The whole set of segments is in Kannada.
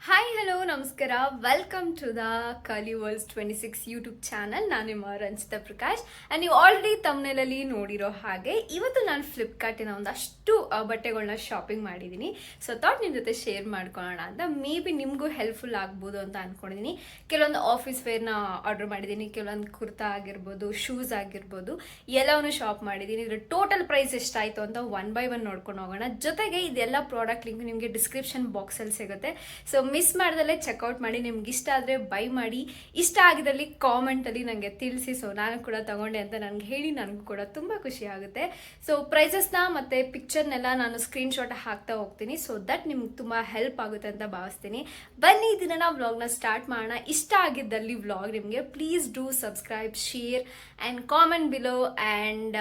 ಹಾಯ್ ಹಲೋ ನಮಸ್ಕಾರ, ವೆಲ್ಕಮ್ ಟು ದ ಕಲಿ ವರ್ಲ್ಡ್ಸ್ 26 ಯೂಟ್ಯೂಬ್ ಚಾನಲ್. ನಾನು ನಿಮ್ಮ ರಂಜಿತಾ ಪ್ರಕಾಶ್. ಆ್ಯಂಡ್ ನೀವು ಆಲ್ರೆಡಿ ತಮ್ಮನೇಲಲ್ಲಿ ನೋಡಿರೋ ಹಾಗೆ ಇವತ್ತು ನಾನು ಫ್ಲಿಪ್ಕಾರ್ಟಿನ ಒಂದಷ್ಟು ಬಟ್ಟೆಗಳನ್ನ ಶಾಪಿಂಗ್ ಮಾಡಿದ್ದೀನಿ. ಸೊ ಥಾಟ್ ನಿಮ್ಮ ಜೊತೆ ಶೇರ್ ಮಾಡ್ಕೊಳ್ಳೋಣ ಅಂತ. ಮೇ ಬಿ ನಿಮಗೂ ಹೆಲ್ಪ್ಫುಲ್ ಆಗ್ಬೋದು ಅಂತ ಅಂದ್ಕೊಂಡಿದ್ದೀನಿ. ಕೆಲವೊಂದು ಆಫೀಸ್ ವೇರ್ನ ಆರ್ಡರ್ ಮಾಡಿದ್ದೀನಿ, ಕೆಲವೊಂದು ಕುರ್ತಾ ಆಗಿರ್ಬೋದು, ಶೂಸ್ ಆಗಿರ್ಬೋದು, ಎಲ್ಲವನ್ನೂ ಶಾಪ್ ಮಾಡಿದ್ದೀನಿ. ಇದ್ರ ಟೋಟಲ್ ಪ್ರೈಸ್ ಎಷ್ಟಾಯಿತು ಅಂತ ಒನ್ ಬೈ ಒನ್ ನೋಡ್ಕೊಂಡು ಹೋಗೋಣ. ಜೊತೆಗೆ ಇದೆಲ್ಲ ಪ್ರಾಡಕ್ಟ್ ಲಿಂಕ್ ನಿಮಗೆ ಡಿಸ್ಕ್ರಿಪ್ಷನ್ ಬಾಕ್ಸಲ್ಲಿ ಸಿಗುತ್ತೆ. ಸೊ ಮಿಸ್ ಮಾಡ್ದಲ್ಲೇ ಚೆಕ್ಔಟ್ ಮಾಡಿ. ನಿಮ್ಗೆ ಇಷ್ಟ ಆದರೆ ಬೈ ಮಾಡಿ, ಇಷ್ಟ ಆಗಿದ್ದಲ್ಲಿ ಕಾಮೆಂಟಲ್ಲಿ ನನಗೆ ತಿಳಿಸಿ. ಸೊ ನಾನು ಕೂಡ ತಗೊಂಡೆ ಅಂತ ನನಗೆ ಹೇಳಿ, ನನಗೂ ಕೂಡ ತುಂಬ ಖುಷಿ ಆಗುತ್ತೆ. ಸೊ ಪ್ರೈಸಸ್ನ ಮತ್ತು ಪಿಕ್ಚರ್ನೆಲ್ಲ ನಾನು ಸ್ಕ್ರೀನ್ಶಾಟ್ ಹಾಕ್ತಾ ಹೋಗ್ತೀನಿ. ಸೊ ದಟ್ ನಿಮ್ಗೆ ತುಂಬ ಹೆಲ್ಪ್ ಆಗುತ್ತೆ ಅಂತ ಭಾವಿಸ್ತೀನಿ. ಬನ್ನಿ ಇದನ್ನ ನಾವು ವ್ಲಾಗ್ನ ಸ್ಟಾರ್ಟ್ ಮಾಡೋಣ. ಇಷ್ಟ ಆಗಿದ್ದಲ್ಲಿ ವ್ಲಾಗ್ ನಿಮಗೆ please do subscribe, share and comment below and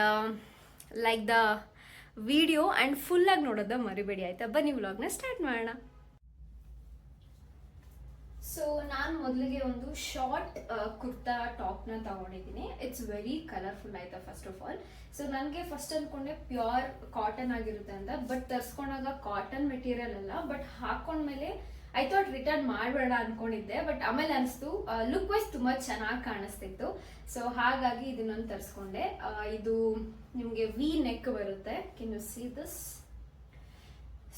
like the video and ಫುಲ್ಲಾಗಿ ನೋಡೋದ ಮರಿಬೇಡಿ, ಆಯಿತಾ? ಬನ್ನಿ ವ್ಲಾಗ್ನ ಸ್ಟಾರ್ಟ್ ಮಾಡೋಣ. ಸೊ ನಾನು ಮೊದಲಿಗೆ ಒಂದು ಶಾರ್ಟ್ ಕುರ್ತಾ ಟಾಪ್ನ ತಗೊಂಡಿದ್ದೀನಿ. ಇಟ್ಸ್ ವೆರಿ ಕಲರ್ಫುಲ್, ಆಯ್ತಾ? ಫಸ್ಟ್ ಆಫ್ ಆಲ್, ಸೊ ನನಗೆ ಫಸ್ಟ್ ಅಂದ್ಕೊಂಡೆ ಪ್ಯೂರ್ ಕಾಟನ್ ಆಗಿರುತ್ತೆ ಅಂತ. ಬಟ್ ತರಿಸ್ಕೊಂಡಾಗ ಕಾಟನ್ ಮೆಟೀರಿಯಲ್ ಅಲ್ಲ, ಬಟ್ ಹಾಕೊಂಡ್ಮೇಲೆ ಐ ಥಾಟ್ ರಿಟರ್ನ್ ಮಾಡಬೇಡ ಅನ್ಕೊಂಡಿದ್ದೆ. ಬಟ್ ಆಮೇಲೆ ಅನಿಸ್ತು ಲುಕ್ ವೈಸ್ ತುಂಬ ಚೆನ್ನಾಗಿ ಕಾಣಿಸ್ತಿತ್ತು. ಸೊ ಹಾಗಾಗಿ ಇದನ್ನೊಂದು ತರಿಸ್ಕೊಂಡೆ. ಇದು ನಿಮಗೆ ವಿ ನೆಕ್ ಬರುತ್ತೆ. Can U see this?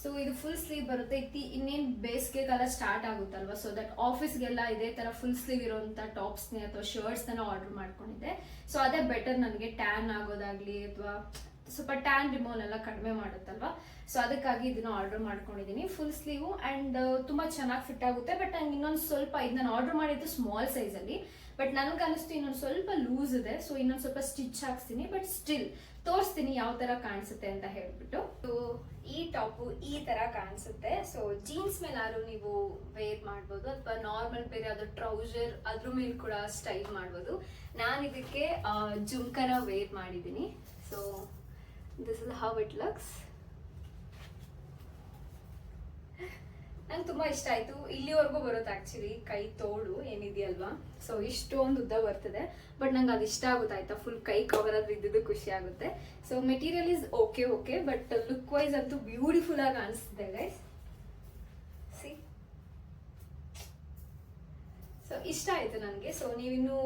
So ಇದು ಫುಲ್ ಸ್ಲೀವ್ ಬರುತ್ತೆ. ಇನ್ನೇನು ಬೇಸಿಗೆ ಕಾಲ ಸ್ಟಾರ್ಟ್ ಆಗುತ್ತಲ್ವಾ, ಸೊ ದಟ್ ಆಫೀಸ್ಗೆಲ್ಲ ಇದೇ ತರ ಫುಲ್ ಸ್ಲೀವ್ ಇರುವಂತ ಟಾಪ್ಸ್ನೇ ಅಥವಾ ಶರ್ಟ್ಸ್ನ ಆರ್ಡರ್ ಮಾಡ್ಕೊಂಡಿದ್ದೆ. ಸೊ ಅದೇ ಬೆಟರ್ ನನಗೆ, ಟ್ಯಾನ್ ಆಗೋದಾಗ್ಲಿ ಅಥವಾ ಸ್ವಲ್ಪ ಟ್ಯಾನ್ ರಿಮೂವಲ್ ಎಲ್ಲ ಕಡಿಮೆ ಮಾಡುತ್ತಲ್ವಾ. ಸೊ ಅದಕ್ಕಾಗಿ ಇದನ್ನ ಆರ್ಡರ್ ಮಾಡ್ಕೊಂಡಿದ್ದೀನಿ. ಫುಲ್ ಸ್ಲೀವ್ ಅಂಡ್ ತುಂಬಾ ಚೆನ್ನಾಗಿ ಫಿಟ್ ಆಗುತ್ತೆ. ಬಟ್ ನಂಗೆ ಇನ್ನೊಂದು ಸ್ವಲ್ಪ, ಇದು ನಾನು ಆರ್ಡರ್ ಮಾಡಿದ್ದು ಸ್ಮಾಲ್ ಸೈಜಲ್ಲಿ, ಬಟ್ ನನಗೆ ಅನಿಸ್ತು ಇನ್ನೊಂದು ಸ್ವಲ್ಪ ಲೂಸ್ ಇದೆ. ಸೊ ಇನ್ನೊಂದು ಸ್ವಲ್ಪ ಸ್ಟಿಚ್ ಹಾಕ್ಸ್ತೀನಿ, ಬಟ್ ಸ್ಟಿಲ್ ತೋರಿಸ್ತೀನಿ ಯಾವ ತರ ಕಾಣಿಸುತ್ತೆ ಅಂತ ಹೇಳ್ಬಿಟ್ಟು. ಸೊ ಈ ಟಾಪು ಈ ತರ ಕಾಣಿಸುತ್ತೆ. ಸೊ ಜೀನ್ಸ್ ಮೇಲಾದ್ರೂ ನೀವು ವೇರ್ ಮಾಡ್ಬೋದು, ಅಥವಾ ನಾರ್ಮಲ್ ಬೇರೆ ಅದು ಟ್ರೌಸರ್ ಅದ್ರ ಮೇಲೆ ಕೂಡ ಸ್ಟೈಲ್ ಮಾಡ್ಬೋದು. ನಾನು ಇದಕ್ಕೆ ಜುಮ್ಕನ ವೇರ್ ಮಾಡಿದ್ದೀನಿ. So this is how it looks. ನಂಗೆ ತುಂಬಾ ಇಷ್ಟ ಆಯ್ತು. ಇಲ್ಲಿವರೆಗೂ ಬರುತ್ತೆ ಆಕ್ಚುಲಿ ಕೈ ತೋಡು ಏನಿದೆಯಲ್ವಾ. ಸೊ ಇಷ್ಟೊಂದು ಉದ್ದ ಬರ್ತದೆ, ಬಟ್ ನಂಗೆ ಅದು ಇಷ್ಟ ಆಗುತ್ತೆ, ಆಯ್ತಾ? ಫುಲ್ ಕೈ ಕವರ್ ಆದ್ರೆ ಇದ್ದಿದ್ದು ಖುಷಿ ಆಗುತ್ತೆ. So material is okay, but look wise ಅಂತೂ ಬ್ಯೂಟಿಫುಲ್ ಆಗಿ ಅನಿಸ್ತಿದೆ ಗೈಸ್. ಸಿ, ಸೊ ಇಷ್ಟ ಆಯ್ತು ನನಗೆ. ಸೊ ನೀವಿನ್ನು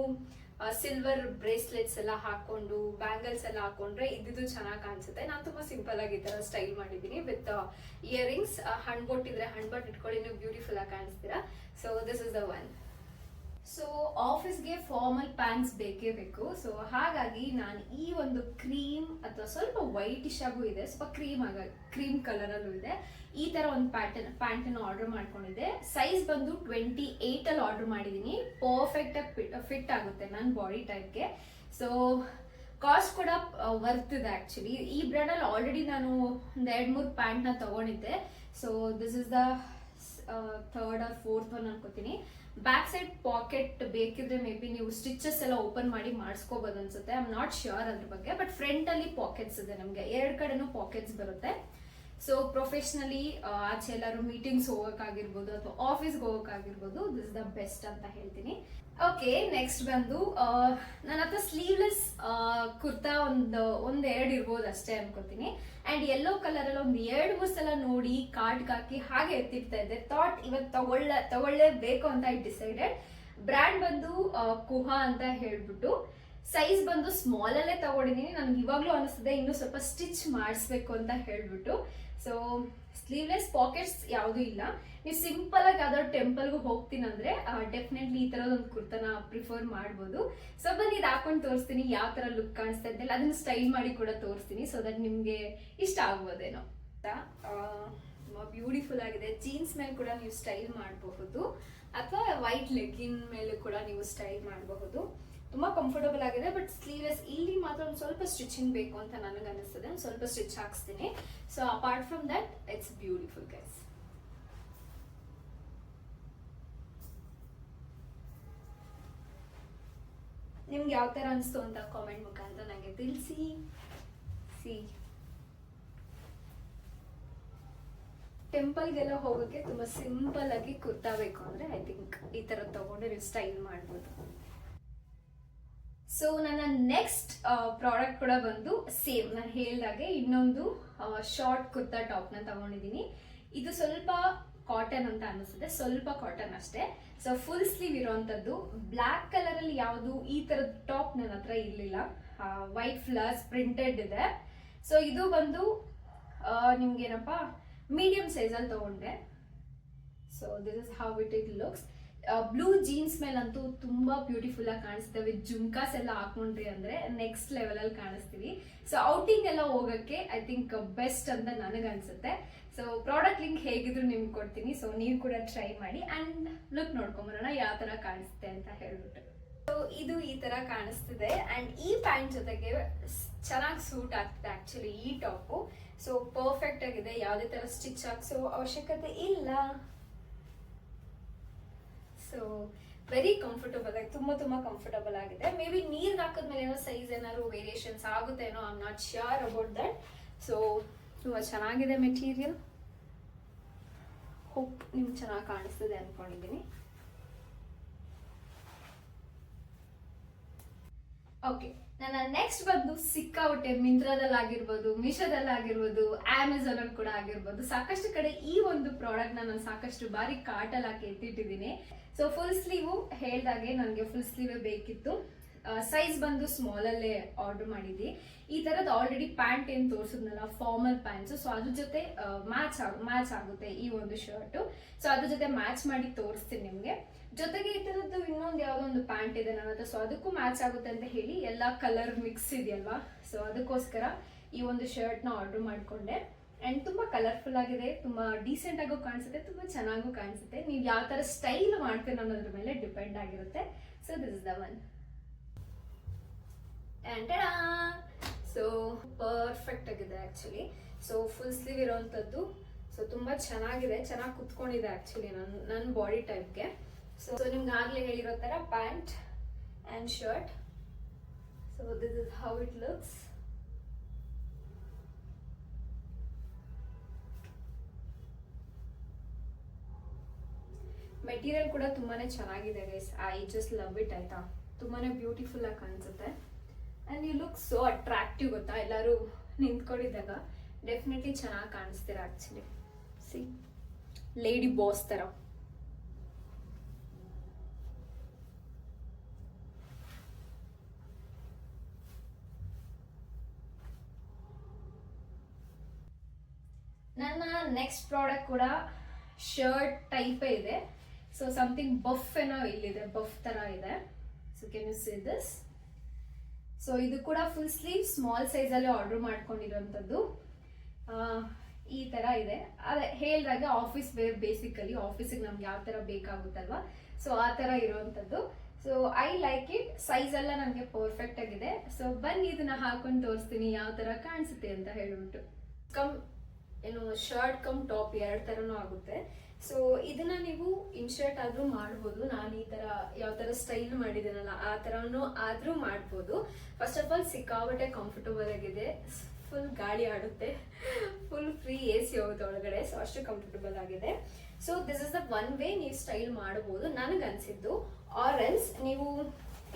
ಸಿಲ್ವರ್ ಬ್ರೇಸ್ಲೆಟ್ಸ್ ಎಲ್ಲ ಹಾಕೊಂಡು, ಬ್ಯಾಂಗಲ್ಸ್ ಎಲ್ಲ ಹಾಕೊಂಡ್ರೆ ಇದ್ದಿದ್ದು ಚೆನ್ನಾಗಿ ಕಾಣಿಸುತ್ತೆ. ನಾನು ತುಂಬಾ ಸಿಂಪಲ್ ಆಗಿ ಈ ತರ ಸ್ಟೈಲ್ ಮಾಡಿದ್ದೀನಿ ವಿತ್ ಇಯರಿಂಗ್ಸ್. ಹಣ್ ಬೊಟ್ ಇದ್ರೆ ಹಣ್ ಬೊಟ್ ಇಟ್ಕೊಳ್ಳಿ, ನೀವು ಬ್ಯೂಟಿಫುಲ್ ಆಗಿ ಕಾಣಿಸ್ತೀರಾ. So this is the one. So ಆಫೀಸ್ಗೆ ಫಾರ್ಮಲ್ ಪ್ಯಾಂಟ್ಸ್ ಬೇಕೇ ಬೇಕು. ಸೊ ಹಾಗಾಗಿ ನಾನು ಈ ಒಂದು ಕ್ರೀಮ್ ಅಥವಾ ಸ್ವಲ್ಪ ವೈಟಿಶ್ ಆಗು ಇದೆ, ಸ್ವಲ್ಪ ಕ್ರೀಮ್ ಕಲರ್ ಅಲ್ಲೂ ಇದೆ, ಈ ತರ ಒಂದು ಪ್ಯಾಂಟ್ ಅನ್ನು ಆರ್ಡರ್ ಮಾಡ್ಕೊಂಡಿದ್ದೆ. ಸೈಜ್ ಬಂದು 28 ಅಲ್ಲಿ ಆರ್ಡರ್ ಮಾಡಿದೀನಿ. ಪರ್ಫೆಕ್ಟ್ ಆಗಿ ಫಿಟ್ ಆಗುತ್ತೆ ನನ್ನ ಬಾಡಿ ಟೈಪ್ಗೆ. ಸೊ ಕಾಸ್ಟ್ ಕೂಡ ವರ್ತ್ ಇದೆ ಆಕ್ಚುಲಿ. ಈ ಬ್ರ್ಯಾಂಡ್ ಅಲ್ಲಿ ಆಲ್ರೆಡಿ ನಾನು ಒಂದು 2-3 ಪ್ಯಾಂಟ್ ನ ತಗೊಂಡಿದ್ದೆ. So this is the third R fourth one ಅನ್ಕೋತೀನಿ. ಬ್ಯಾಕ್ ಸೈಡ್ ಪಾಕೆಟ್ ಬೇಕಿದ್ರೆ ಮೇ ಬಿ ನೀವು ಸ್ಟಿಚಸ್ ಎಲ್ಲ ಓಪನ್ ಮಾಡಿ ಮಾಡಿಸ್ಕೋಬಹುದು ಅನ್ಸುತ್ತೆ. ಐ ಆಮ್ ನಾಟ್ ಶ್ಯೂರ್ ಅದ್ರ ಬಗ್ಗೆ. ಬಟ್ ಫ್ರಂಟ್ ಅಲ್ಲಿ ಪಾಕೆಟ್ಸ್ ಇದೆ, ನಮಗೆ 2 ಕಡೆನೂ ಪಾಕೆಟ್ಸ್ ಬರುತ್ತೆ. ಸೊ ಪ್ರೊಫೆಷನಲಿ ಆಚೆ ಎಲ್ಲರೂ ಮೀಟಿಂಗ್ಸ್ ಹೋಗಕ್ಕಾಗಿರ್ಬೋದು ಅಥವಾ ಆಫೀಸ್ಗೆ ಹೋಗಕ್ಕಾಗಿರ್ಬೋದು, ದಿಸ್ ದ ಬೆಸ್ಟ್ ಅಂತ ಹೇಳ್ತೀನಿ. ಓಕೆ, ನೆಕ್ಸ್ಟ್ ಬಂದು ನನ್ನ ಹತ್ರ ಸ್ಲೀವ್ಲೆಸ್ ಕುರ್ತಾ ಒಂದೆರಡು ಇರ್ಬೋದು ಅಷ್ಟೇ ಅನ್ಕೋತೀನಿ. ಅಂಡ್ ಯೆಲ್ಲೋ ಕಲರ್ ಅಲ್ಲಿ ಒಂದು 2-3 ಸಲ ನೋಡಿ ಕಾರ್ಡ್ ಹಾಕಿ ಹಾಗೆ ಎತ್ತಿಡ್ತಾ ಇದ್ದೆ. ಥಾಟ್ ಇವತ್ತು ತಗೊಳ್ಳೇಬೇಕು ಅಂತ ಐ ಡಿಸೈಡೆಡ್. ಬ್ರ್ಯಾಂಡ್ ಬಂದು ಕುಹಾ ಅಂತ ಹೇಳ್ಬಿಟ್ಟು. ಸೈಜ್ ಬಂದು ಸ್ಮಾಲ್ ಅಲ್ಲೇ ತಗೊಂಡಿದ್ದೀನಿ. ನನ್ಗೆ ಇವಾಗ್ಲೂ ಅನಿಸ್ತದೆ ಇನ್ನೂ ಸ್ವಲ್ಪ ಸ್ಟಿಚ್ ಮಾಡಿಸ್ಬೇಕು ಅಂತ ಹೇಳ್ಬಿಟ್ಟು. ಸೊ ಸ್ಲೀವ್ಲೆಸ್, ಪಾಕೆಟ್ಸ್ ಯಾವುದು ಇಲ್ಲ. ನೀವು ಸಿಂಪಲ್ ಆಗಿ ಯಾವ್ದಾದ್ರು ಟೆಂಪಲ್ಗೂ ಹೋಗ್ತೀನಂದ್ರೆ ಡೆಫಿನೆಟ್ಲಿ ಈ ತರದೊಂದು ಕುರ್ತನ ಪ್ರಿಫರ್ ಮಾಡ್ಬೋದು. ಸೊ ಬನ್ನಿ ಇದು ಹಾಕೊಂಡು ತೋರಿಸ್ತೀನಿ ಯಾವ ತರ ಲುಕ್ ಕಾಣಿಸ್ತಾ ಇದ್ದಲ್ಲ, ಅದನ್ನ ಸ್ಟೈಲ್ ಮಾಡಿ ಕೂಡ ತೋರಿಸ್ತೀನಿ. ಸೊ ದಟ್ ನಿಮ್ಗೆ ಇಷ್ಟ ಆಗ್ಬೋದೇನೋ. ಬ್ಯೂಟಿಫುಲ್ ಆಗಿದೆ. ಜೀನ್ಸ್ ಮೇಲೆ ಕೂಡ ನೀವು ಸ್ಟೈಲ್ ಮಾಡಬಹುದು, ಅಥವಾ ವೈಟ್ ಲೆಗ್ಗಿನ್ ಮೇಲೆ ಕೂಡ ನೀವು ಸ್ಟೈಲ್ ಮಾಡಬಹುದು. ತುಂಬಾ ಕಂಫರ್ಟಬಲ್ ಆಗಿದೆ. ಬಟ್ ಸ್ಲೀವ್ಲೆಸ್ ಇಲ್ಲಿ ಮಾತ್ರ ಒಂದು ಸ್ವಲ್ಪ ಸ್ಟಿಚಿಂಗ್ ಬೇಕು ಅಂತ ನನಗೆ ಅನಿಸ್ತದೆ. ಒಂದು ಸ್ವಲ್ಪ ಸ್ಟಿಚ್ ಹಾಕ್ಸ್ತೀನಿ. So apart from that it's beautiful guys. ನಿಮ್ಗೆ ಯಾವ ತರ ಅನಿಸ್ತು ಅಂತ ಕಾಮೆಂಟ್ ಮುಖಾಂತರ ನನಗೆ ತಿಳಿಸಿ. ಸಿ, ಟೆಂಪಲ್ಗೆಲ್ಲ ಹೋಗೋಕೆ ತುಂಬಾ ಸಿಂಪಲ್ ಆಗಿ ಕುರ್ತಾ ಬೇಕು ಅಂದ್ರೆ ಐ ಥಿಂಕ್ ಈ ತರ ತಗೊಂಡ್ರೆ ನೀವು ಸ್ಟೈಲ್ ಮಾಡ್ಬೋದು. ಸೊ ನನ್ನ ನೆಕ್ಸ್ಟ್ ಪ್ರಾಡಕ್ಟ್ ಕೂಡ ಬಂದು ಸೇಮ್ ನಾನು ಹೇಳಿದಾಗೆ ಇನ್ನೊಂದು ಶಾರ್ಟ್ ಕುರ್ತಾ ಟಾಪ್ ನ ತಗೊಂಡಿದ್ದೀನಿ. ಇದು ಸ್ವಲ್ಪ ಕಾಟನ್ ಅಂತ ಅನಿಸುತ್ತೆ, ಸ್ವಲ್ಪ ಕಾಟನ್ ಅಷ್ಟೇ. ಸೊ ಫುಲ್ ಸ್ಲೀವ್ ಇರೋವಂಥದ್ದು. ಬ್ಲ್ಯಾಕ್ ಕಲರ್ ಅಲ್ಲಿ ಯಾವುದು ಈ ತರದ ಟಾಪ್ ನನ್ನ ಹತ್ರ ಇರ್ಲಿಲ್ಲ. ವೈಟ್ ಫ್ಲವರ್ಸ್ ಪ್ರಿಂಟೆಡ್ ಇದೆ. ಸೊ ಇದು ಬಂದು ನಿಮ್ಗೇನಪ್ಪ ಮೀಡಿಯಂ ಸೈಜ್ ಅಲ್ಲಿ ತಗೊಂಡೆ. So this is how it looks. Blue jeans ಮೇಲಂತೂ ತುಂಬಾ ಬ್ಯೂಟಿಫುಲ್ ಆಗಿ ಕಾಣಿಸುತ್ತೆ. ವಿತ್ ಜುಮ್ಕಾಸ್ ಎಲ್ಲ ಹಾಕೊಂಡ್ರಿ ಅಂದ್ರೆ ನೆಕ್ಸ್ಟ್ ಲೆವೆಲ್ ಅಲ್ಲಿ ಕಾಣಿಸ್ತೀವಿ. ಸೊ ಔಟಿಂಗ್ ಎಲ್ಲ ಹೋಗಕ್ಕೆ ಐ ಥಿಂಕ್ ಬೆಸ್ಟ್ ಅಂತ ನನಗೆ ಅನ್ಸುತ್ತೆ. ಸೊ ಪ್ರಾಡಕ್ಟ್ ಲಿಂಕ್ ಹೇಗಿದ್ರು ನಿಮ್ಗೆ ಕೊಡ್ತೀನಿ. ಸೊ ನೀವು ಕೂಡ ಟ್ರೈ ಮಾಡಿ ಅಂಡ್ ಲುಕ್ ನೋಡ್ಕೊಂಬರೋಣ ಯಾವ ತರ ಕಾಣಿಸುತ್ತೆ ಅಂತ ಹೇಳ್ಬಿಟ್ಟು. ಸೊ ಇದು ಈ ತರ ಕಾಣಿಸ್ತಿದೆ ಅಂಡ್ ಈ ಪ್ಯಾಂಟ್ ಜೊತೆಗೆ ಚೆನ್ನಾಗಿ ಸೂಟ್ ಆಗ್ತಿದೆ ಆಕ್ಚುಲಿ ಈ ಟಾಪು. ಸೊ ಪರ್ಫೆಕ್ಟ್ ಆಗಿದೆ, ಯಾವುದೇ ತರ ಸ್ಟಿಚ್ ಹಾಕ್ಸೋ ಅವಶ್ಯಕತೆ ಇಲ್ಲ. ಸೊ ವೆರಿ ಕಂಫರ್ಟಬಲ್ ಆಗಿ ತುಂಬಾ ಕಂಫರ್ಟಬಲ್ ಆಗಿದೆ. ಮೇ ಬಿ ನೀರ್ಗೆ ಹಾಕಿದ್ಮೇಲೆ ಏನೋ ಸೈಜ್ ಏನಾದ್ರು ವೇರಿಯೇಷನ್ಸ್ ಆಗುತ್ತೇನೋ, I am not sure about that. So ತುಂಬಾ ಚೆನ್ನಾಗಿದೆ ಮೆಟೀರಿಯಲ್. ಹೋಪ್ ನಿಮ್ಗೆ ಚೆನ್ನಾಗಿ ಕಾಣಿಸ್ತದೆ ಅನ್ಕೊಂಡಿದ್ದೀನಿ. ಓಕೆ, ನನ್ನ ನೆಕ್ಸ್ಟ್ ಬಂದು ಸಿಕ್ಕಾಪಟ್ಟೆ ಮಿಂತ್ರಾದಲ್ಲಾಗಿರ್ಬೋದು, ಮೀಶೋದಲ್ಲಾಗಿರ್ಬೋದು, ಅಮೆಝಾನ್ ಅಲ್ಲಿ ಕೂಡ ಆಗಿರ್ಬೋದು, ಸಾಕಷ್ಟು ಕಡೆ ಈ ಒಂದು ಪ್ರಾಡಕ್ಟ್ ನಾನು ಸಾಕಷ್ಟು ಬಾರಿ ಕಾರ್ಟಲ್ಲಿ ಹಾಕಿ ಎತ್ತಿಟ್ಟಿದ್ದೀನಿ. ಸೊ ಫುಲ್ ಸ್ಲೀವು ಹೇಳ್ದಾಗೆ ನನಗೆ ಫುಲ್ ಸ್ಲೀವೇ ಬೇಕಿತ್ತು. ಸೈಜ್ ಬಂದು ಸ್ಮಾಲ್ ಅಲ್ಲೇ ಆರ್ಡರ್ ಮಾಡಿದ್ವಿ. ಈ ತರದ್ ಆಲ್ರೆಡಿ ಪ್ಯಾಂಟ್ ಏನ್ ತೋರಿಸಿದ್ನಲ್ಲ ಫಾರ್ಮಲ್ ಪ್ಯಾಂಟ್ಸ್, ಸೊ ಅದ್ರ ಜೊತೆ ಮ್ಯಾಚ್ ಆಗುತ್ತೆ ಈ ಒಂದು ಶರ್ಟ್. ಸೊ ಅದ್ರ ಜೊತೆ ಮ್ಯಾಚ್ ಮಾಡಿ ತೋರಿಸ್ತೀನಿ ನಿಮ್ಗೆ. ಜೊತೆಗೆ ಈ ತರದ್ದು ಇನ್ನೊಂದು ಯಾವ್ದೋ ಒಂದು ಪ್ಯಾಂಟ್ ಇದೆ ನನ್ನ ಹತ್ರ, ಸೊ ಅದಕ್ಕೂ ಮ್ಯಾಚ್ ಆಗುತ್ತೆ ಅಂತ ಹೇಳಿ ಎಲ್ಲಾ ಕಲರ್ ಮಿಕ್ಸ್ ಇದೆಯಲ್ವಾ, ಸೊ ಅದಕ್ಕೋಸ್ಕರ ಈ ಒಂದು ಶರ್ಟ್ ನ ಆರ್ಡರ್ ಮಾಡ್ಕೊಂಡೆ. ಅಂಡ್ ತುಂಬಾ ಕಲರ್ಫುಲ್ ಆಗಿದೆ, ತುಂಬಾ ಡೀಸೆಂಟ್ ಆಗೋ ಕಾಣಿಸುತ್ತೆ, ತುಂಬಾ ಚೆನ್ನಾಗೂ ಕಾಣಿಸುತ್ತೆ. ನೀವು ಯಾವ ತರ ಸ್ಟೈಲ್ ಮಾಡ್ತೀರ ಅನ್ನೋದ್ರ ಮೇಲೆ ಡಿಪೆಂಡ್ ಆಗಿರುತ್ತೆ. So this is the one. So perfect ಆಗಿದೆ ಆಕ್ಚುಲಿ. ಸೊ ಫುಲ್ ಸ್ಲೀವ್ ಇರೋಂಥದ್ದು. ಸೊ ತುಂಬಾ ಚೆನ್ನಾಗಿದೆ, ಚೆನ್ನಾಗಿ ಕುತ್ಕೊಂಡಿದೆ ಆಕ್ಚುಲಿ ನನ್ನ ಬಾಡಿ ಟೈಪ್ಗೆ. ಸೊ ನಿಮ್ಗೆ ಆಗ್ಲೇ ಹೇಳಿರೋ ತರ pant and shirt. So this is how it looks. Material ಕೂಡ ತುಂಬಾನೇ ಚೆನ್ನಾಗಿದೆ guys. I just love it ಆಯ್ತಾ. ತುಂಬಾನೇ ಬ್ಯೂಟಿಫುಲ್ ಆಗಿ ಕಾಣಿಸುತ್ತೆ and you look so attractive ಗೊತ್ತಾ. ಎಲ್ಲರೂ ನಿಂತ್ಕೊಂಡಿದ್ದಾಗ ಡೆಫಿನೆಟ್ಲಿ ಚೆನ್ನಾಗಿ ಕಾಣಿಸ್ತೀರ ಆಕ್ಚುಲಿ. ಸಿ ಲೇಡಿ ಬಾಸ್ ತರ. ನನ್ನ ನೆಕ್ಸ್ಟ್ ಪ್ರಾಡಕ್ಟ್ ಕೂಡ ಶರ್ಟ್ ಟೈಪೇ ಇದೆ. ಸೊ ಸಮಥಿಂಗ್ ಬಫ್ ಏನೋ ಇಲ್ಲಿದೆ, ಬಫ್ ತರ ಇದೆ. So can U see this. So ಇದು ಕೂಡ ಫುಲ್ ಸ್ಲೀವ್ ಸ್ಮಾಲ್ ಸೈಜ್ ಅಲ್ಲಿ ಆರ್ಡರ್ ಮಾಡ್ಕೊಂಡಿರೋಂಥದ್ದು. ಈ ತರ ಇದೆ. ಅದೇ ಹೇಳಿದಾಗ ಆಫೀಸ್ ವೇರ್, ಬೇಸಿಕಲಿ ಆಫೀಸಿಗೆ ನಮ್ಗೆ ಯಾವ ತರ ಬೇಕಾಗುತ್ತಲ್ವಾ, ಸೊ ಆ ತರ ಇರೋವಂಥದ್ದು. So I like it. Size ಎಲ್ಲ ನನಗೆ ಪರ್ಫೆಕ್ಟ್ ಆಗಿದೆ. ಸೊ ಬನ್ನಿ ಇದನ್ನ ಹಾಕೊಂಡು ತೋರಿಸ್ತೀನಿ ಯಾವ ತರ ಕಾಣಿಸುತ್ತೆ ಅಂತ ಹೇಳ್ಬಿಟ್ಟು. ಏನು ಶರ್ಟ್ ಕಮ್ ಟಾಪ್ ಎರಡು ತರನೂ ಆಗುತ್ತೆ. ಸೊ ಇದನ್ನ ನೀವು ಇನ್ಶರ್ಟ್ ಆದ್ರೂ ಮಾಡ್ಬೋದು. ನಾನು ಈ ತರ ಯಾವ ತರ ಸ್ಟೈಲ್ ಮಾಡಿದ್ದೀನಲ್ಲ ಆ ತರನು ಆದ್ರೂ ಮಾಡ್ಬೋದು. ಫಸ್ಟ್ ಆಫ್ ಆಲ್ ಸಿಕ್ಕಾಬಟ್ಟೆ ಕಂಫರ್ಟಬಲ್ ಆಗಿದೆ. ಫುಲ್ ಗಾಳಿ ಆಡುತ್ತೆ, ಫುಲ್ ಫ್ರೀ AC ಹೋಗುತ್ತೆ ಒಳಗಡೆ. ಸೊ ಅಷ್ಟು ಕಂಫರ್ಟಬಲ್ ಆಗಿದೆ. So this is the one way ನೀವು ಸ್ಟೈಲ್ ಮಾಡಬಹುದು ನನಗನ್ಸಿದ್ದು. ಆರ್ ಎಲ್ಸ್ ನೀವು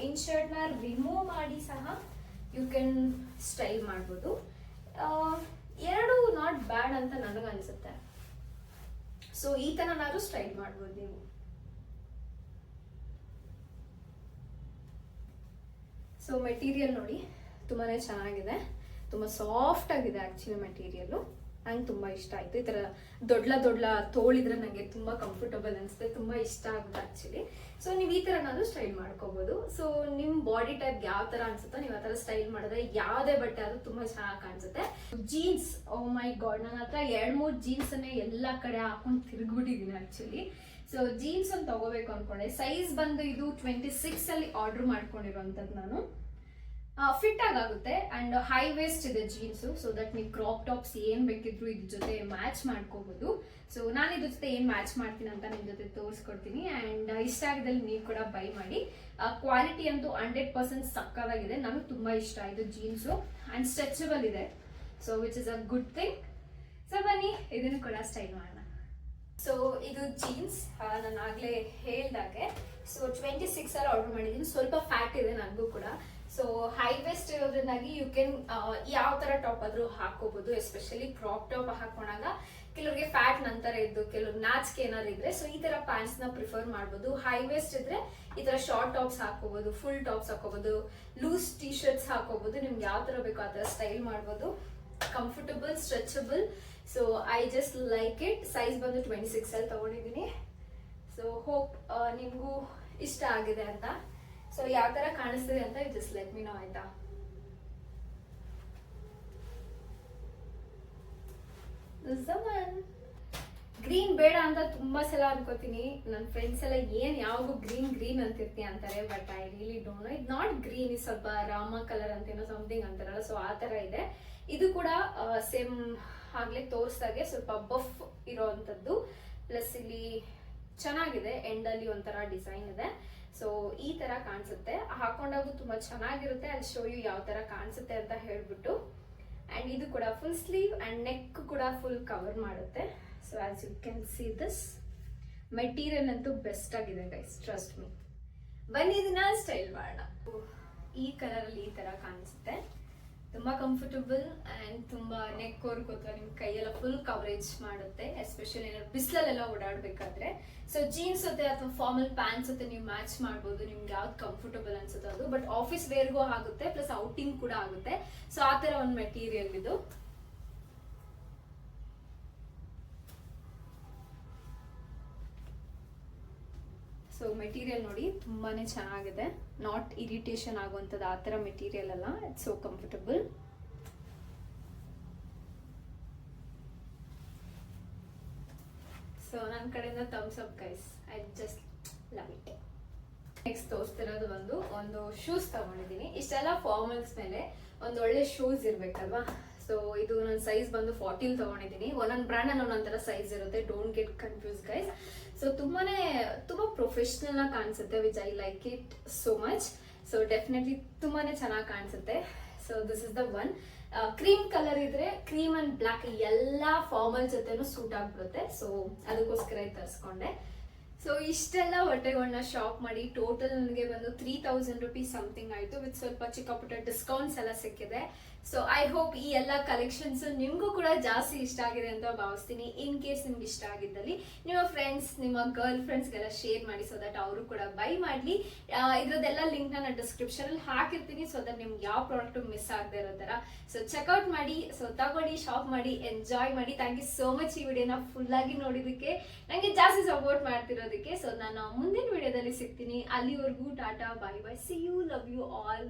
ಇನ್ಶರ್ಟ್ ನ ರಿಮೂವ್ ಮಾಡಿ ಸಹ ಯು ಕ್ಯಾನ್ ಸ್ಟೈಲ್ ಮಾಡ್ಬೋದು. ಎರಡು ನಾಟ್ ಬ್ಯಾಡ್ ಅಂತ ನನಗನ್ಸುತ್ತೆ. ಸೊ ಈ ತರನಾದ್ರೂ ಸ್ಟೈಲ್ ಮಾಡ್ಬೋದು ನೀವು. ಸೊ ಮೆಟೀರಿಯಲ್ ನೋಡಿ ತುಂಬಾನೇ ಚೆನ್ನಾಗಿದೆ, ತುಂಬಾ ಸಾಫ್ಟ್ ಆಗಿದೆ ಆಕ್ಚುಲಿ ಮೆಟೀರಿಯಲ್. ನಂಗೆ ತುಂಬಾ ಇಷ್ಟ ಆಯ್ತು. ಈ ತರ ದೊಡ್ಡ ತೋಳಿದ್ರೆ ನಂಗೆ ತುಂಬಾ ಕಂಫರ್ಟಬಲ್ ಅನ್ಸುತ್ತೆ, ತುಂಬಾ ಇಷ್ಟ ಆಗುತ್ತೆ ಆಕ್ಚುಲಿ. ಸೊ ನೀವು ಈ ತರನಾದ್ರೂ ಸ್ಟೈಲ್ ಮಾಡ್ಕೋಬಹುದು. ಸೊ ನಿಮ್ ಬಾಡಿ ಟೈಪ್ ಯಾವ ತರ ಅನ್ಸುತ್ತೋ ನೀವು ಆ ತರ ಸ್ಟೈಲ್ ಮಾಡಿದ್ರೆ ಯಾವುದೇ ಬಟ್ಟೆ ಆದ್ರೂ ತುಂಬಾ ಚೆನ್ನಾಗಿ ಕಾಣಿಸುತ್ತೆ. ಜೀನ್ಸ್, ಓ ಮೈ ಗಾಡ್, ನನ್ನ ಹತ್ರ 2-3 ಜೀನ್ಸ್ ಅನ್ನೇ ಎಲ್ಲಾ ಕಡೆ ಹಾಕೊಂಡು ತಿರುಗ್ಬಿಟ್ಟಿದೀನಿ ಆಕ್ಚುಲಿ. ಸೊ ಜೀನ್ಸ್ ಒಂದು ತಗೋಬೇಕು ಅನ್ಕೊಂಡೆ. ಸೈಜ್ ಬಂದು ಇದು 26 ಅಲ್ಲಿ ಆರ್ಡರ್ ಮಾಡ್ಕೊಂಡಿರೋಂಥದ್ದು ನಾನು. ಫಿಟ್ ಆಗುತ್ತೆ ಅಂಡ್ ಹೈ ವೇಸ್ಟ್ ಇದೆ ಜೀನ್ಸ್. ಸೊ ದಟ್ ನೀವು ಕ್ರಾಪ್ ಟಾಪ್ಸ್ ಏನ್ ಬೇಕಿದ್ರು ಇದ್ರ ಜೊತೆ ಮ್ಯಾಚ್ ಮಾಡ್ಕೋಬಹುದು. ಸೊ ನಾನು ಇದ್ರ ಜೊತೆ ಏನ್ ಮ್ಯಾಚ್ ಮಾಡ್ತೀನಿ ಅಂತ ನಿಮ್ ಜೊತೆ ತೋರಿಸ್ಕೊಡ್ತೀನಿ. ಅಂಡ್ ಇಷ್ಟ ಆಗಿದಲ್ಲಿ ನೀವು ಕೂಡ ಬೈ ಮಾಡಿ. ಕ್ವಾಲಿಟಿ ಅಂತೂ 100% ಸಕ್ಕತ್ತಾಗಿದೆ. ನನಗೆ ತುಂಬಾ ಇಷ್ಟ ಆಯ್ತು ಜೀನ್ಸು ಅಂಡ್ ಸ್ಟ್ರೆಚಬಲ್ ಇದೆ. So which is a good thing. So ಬನ್ನಿ ಇದನ್ನು ಕೂಡ ಸ್ಟೈಲ್ ಮಾಡೋಣ. ಸೊ ಇದು ಜೀನ್ಸ್ ನಾನು ಆಗ್ಲೇ ಹೇಳ್ದಾಗೆ. ಸೊ 26 ಅಲ್ಲಿ ಆರ್ಡರ್ ಮಾಡಿದ್ದೀನಿ. ಸ್ವಲ್ಪ ಫ್ಯಾಟ್ ಇದೆ ನನಗೂ ಕೂಡ. ಸೊ ಹೈ ವೇಸ್ಟ್ ಇರೋದ್ರಿಂದಾಗಿ ಯು ಕ್ಯಾನ್ ಯಾವ ತರ ಟಾಪ್ ಆದ್ರೂ ಹಾಕೋಬಹುದು, ಎಸ್ಪೆಷಲಿ ಕ್ರಾಪ್ ಟಾಪ್ ಹಾಕೊಂಡಾಗ ಕೆಲವ್ರಿಗೆ ಫ್ಯಾಟ್ ನಂತರ ಇದ್ದು ಕೆಲವ್ರು ನಾಚಿಕೆ ಏನಾದ್ರು ಇದ್ರೆ ಸೊ ಈ ತರ ಪ್ಯಾಂಟ್ಸ್ ನ ಪ್ರಿಫರ್ ಮಾಡಬಹುದು. ಹೈ ವೇಸ್ಟ್ ಇದ್ರೆ ಈ ತರ ಶಾರ್ಟ್ ಟಾಪ್ಸ್ ಹಾಕೋಬಹುದು, ಫುಲ್ ಟಾಪ್ಸ್ ಹಾಕೋಬಹುದು, ಲೂಸ್ ಟಿ ಶರ್ಟ್ಸ್ ಹಾಕೋಬಹುದು, ನಿಮ್ಗೆ ಯಾವ ತರ ಬೇಕೋ ಆ ತರ ಸ್ಟೈಲ್ ಮಾಡಬಹುದು. Comfortable, stretchable. So I just like it. Size ಬಂದು 26 ಅಲ್ಲಿ ತಗೊಂಡಿದ್ದೀನಿ. ಸೊ ಹೋಪ್ ನಿಮ್ಗೂ ಇಷ್ಟ ಆಗಿದೆ ಅಂತ. ಸೊ ಯಾವ ತರ ಕಾಣಿಸ್ತಿದೆ ಅಂತ ಜಸ್ಟ್ ಲೆಟ್ ಮಿ ನೋ, ಆಯ್ತಾ? ಗ್ರೀನ್ ಬೇಡ ಅಂತ ತುಂಬಾ ಸಲ ಅನ್ಕೋತೀನಿ. ನನ್ನ ಫ್ರೆಂಡ್ಸ್ ಎಲ್ಲ ಏನ್ ಯಾವಾಗೂ ಗ್ರೀನ್ ಗ್ರೀನ್ ಅಂತಿರ್ತೀಯ ಅಂತಾರೆ, but I really don't know. ಇದು ನಾಟ್ ಗ್ರೀನ್, ಇದು ಸ್ವಲ್ಪ ರಾಮ ಕಲರ್ ಅಂತೇನೋ ಸಮಥಿಂಗ್ ಅಂತಾರಲ್ಲ, ಸೊ ಆ ತರ ಇದೆ. ಇದು ಕೂಡ ಸೇಮ್ ಆಗ್ಲೇ ತೋರಿಸ್ದಾಗೆ ಸ್ವಲ್ಪ ಬಫ್ ಇರೋವಂಥದ್ದು. ಪ್ಲಸ್ ಇಲ್ಲಿ ಚೆನ್ನಾಗಿದೆ, ಎಂಡ್ ಅಲ್ಲಿ ಒಂಥರ ಡಿಸೈನ್ ಇದೆ. ಸೊ ಈ ತರ ಕಾಣಿಸುತ್ತೆ, ಹಾಕೊಂಡಾಗೂ ತುಂಬಾ ಚೆನ್ನಾಗಿರುತ್ತೆ. ಅಲ್ಲಿ ಶೋ ಯು ಯಾವ ತರ ಕಾಣಿಸುತ್ತೆ ಅಂತ ಹೇಳ್ಬಿಟ್ಟು. ಅಂಡ್ ಇದು ಕೂಡ ಫುಲ್ ಸ್ಲೀವ್ ಅಂಡ್ ನೆಕ್ ಕೂಡ ಫುಲ್ ಕವರ್ ಮಾಡುತ್ತೆ. So as you can see this material ಅಂತೂ ಬೆಸ್ಟ್ ಆಗಿದೆ ಗೈಸ್, ಟ್ರಸ್ಟ್ ಮೀ. ಬನ್ನಿ ಇದನ್ನ ಸ್ಟೈಲ್ ಮಾಡೋಣ. ಈ ಕಲರ್ ಅಲ್ಲಿ ಈ ತರ ಕಾಣಿಸುತ್ತೆ, ತುಂಬಾ ಕಂಫರ್ಟಬಲ್ ಅಂಡ್ ತುಂಬಾ ನೆಕ್ ವರ್ಕ್ ಅಥವಾ ನಿಮ್ ಕೈಯೆಲ್ಲ ಫುಲ್ ಕವರೇಜ್ ಮಾಡುತ್ತೆ, ಎಸ್ಪೆಷಲಿ ಬಿಸಿಲಲ್ಲೆಲ್ಲ ಓಡಾಡ್ಬೇಕಾದ್ರೆ. ಸೊ ಜೀನ್ಸ್ ಜೊತೆ ಅಥವಾ ಫಾರ್ಮಲ್ ಪ್ಯಾಂಟ್ಸ್ ಜೊತೆ ನೀವು ಮ್ಯಾಚ್ ಮಾಡ್ಬೋದು, ನಿಮ್ಗೆ ಯಾವ್ದು ಕಂಫರ್ಟಬಲ್ ಅನ್ಸುತ್ತೆ ಅದು. ಬಟ್ ಆಫೀಸ್ ವೇರ್ಗೂ ಆಗುತ್ತೆ, ಪ್ಲಸ್ ಔಟಿಂಗ್ ಕೂಡ ಆಗುತ್ತೆ. ಸೊ ಆ ತರ ಒಂದು ಮೆಟೀರಿಯಲ್ ಇದು. ಸೊ ಮೆಟೀರಿಯಲ್ ನೋಡಿ ತುಂಬಾನೇ ಚೆನ್ನಾಗಿದೆ, ನಾಟ್ ಇರಿಟೇಷನ್ ಆಗುವಂಥದ್ದು ಆ ಥರ ಮೆಟೀರಿಯಲ್ ಅಲ್ಲ. It's so comfortable. ಸೊ ನನ್ನ ಕಡೆಯಿಂದ thumbs up guys, I just love it. Next ತೋರಿಸ್ತಿರೋದು ಒಂದು ಶೂಸ್ ತಗೊಂಡಿದ್ದೀನಿ. ಇಷ್ಟೆಲ್ಲ ಫಾರ್ಮಲ್ಸ್ ಮೇಲೆ ಒಂದು ಒಳ್ಳೆ ಶೂಸ್ ಇರ್ಬೇಕಲ್ವಾ. ಸೊ ಇದು ನನ್ನ ಸೈಜ್ ಬಂದು 14 ತಗೊಂಡಿದ್ದೀನಿ. ಒಂದೊಂದು ಬ್ರ್ಯಾಂಡ್ ಅಲ್ಲಿ ಒಂದೊಂಥರ ಸೈಜ್ ಇರುತ್ತೆ, don't get confuse guys. So ತುಂಬಾ ಪ್ರೊಫೆಷನಲ್ ಆಗಿ ಕಾಣಿಸುತ್ತೆ, which I like it so much. So definitely ತುಂಬಾನೇ ಚೆನ್ನಾಗಿ ಕಾಣಿಸುತ್ತೆ. So this is the one. Cream colour ಇದ್ರೆ ಕ್ರೀಮ್ ಅಂಡ್ ಬ್ಲಾಕ್ ಎಲ್ಲಾ ಫಾರ್ಮಲ್ ಜೊತೆನೂ ಸೂಟ್ ಆಗ್ಬಿಡುತ್ತೆ. ಸೊ ಅದಕ್ಕೋಸ್ಕರ ತರಿಸ್ಕೊಂಡೆ. ಸೊ ಇಷ್ಟೆಲ್ಲ ಹೊಟ್ಟೆಗಳನ್ನ ಶಾಪ್ ಮಾಡಿ ಟೋಟಲ್ ನನಗೆ ಬಂದು 3000 ರುಪೀಸ್ ಸಮಥಿಂಗ್ ಆಯ್ತು, ವಿತ್ ಸ್ವಲ್ಪ ಚಿಕ್ಕ ಪುಟ್ಟ ಡಿಸ್ಕೌಂಟ್ಸ್ ಎಲ್ಲ ಸಿಕ್ಕಿದೆ. ಸೊ ಐ ಹೋಪ್ ಈ ಎಲ್ಲ ಕಲೆಕ್ಷನ್ಸ್ ನಿಮ್ಗೂ ಕೂಡ ಜಾಸ್ತಿ ಇಷ್ಟ ಆಗಿದೆ ಅಂತ ಭಾವಿಸ್ತೀನಿ. ಇನ್ ಕೇಸ್ ನಿಮ್ಗೆ ಇಷ್ಟ ಆಗಿದ್ದಲ್ಲಿ ನಿಮ್ಮ ಫ್ರೆಂಡ್ಸ್, ನಿಮ್ಮ ಗರ್ಲ್ ಫ್ರೆಂಡ್ಸ್ಗೆಲ್ಲ ಶೇರ್ ಮಾಡಿ, ಸೊ ದಟ್ ಅವರು ಕೂಡ ಬೈ ಮಾಡಲಿ. ಇದ್ರದ್ದೆಲ್ಲ ಲಿಂಕ್ ನಾನು ಡಿಸ್ಕ್ರಿಪ್ಷನ್ ಅಲ್ಲಿ ಹಾಕಿರ್ತೀನಿ, ಸೊ ದಟ್ ನಿಮ್ಗೆ ಯಾವ ಪ್ರಾಡಕ್ಟ್ ಮಿಸ್ ಆಗದೆ ಇರೋ ತರ. ಸೊ ಚೆಕ್ಔಟ್ ಮಾಡಿ, ಸೊ ತಗೊಳ್ಳಿ, ಶಾಪ್ ಮಾಡಿ, ಎಂಜಾಯ್ ಮಾಡಿ. ಥ್ಯಾಂಕ್ ಯು ಸೋ ಮಚ್ ಈ ವಿಡಿಯೋನ ಫುಲ್ ಆಗಿ ನೋಡಿದಕ್ಕೆ, ನನಗೆ ಜಾಸ್ತಿ ಸಪೋರ್ಟ್ ಮಾಡ್ತಿರೋದಕ್ಕೆ. ಸೊ ನಾನು ಮುಂದಿನ ವಿಡಿಯೋದಲ್ಲಿ ಸಿಗ್ತೀನಿ. ಅಲ್ಲಿವರೆಗೂ ಟಾಟಾ, bye bye, see you, love you all.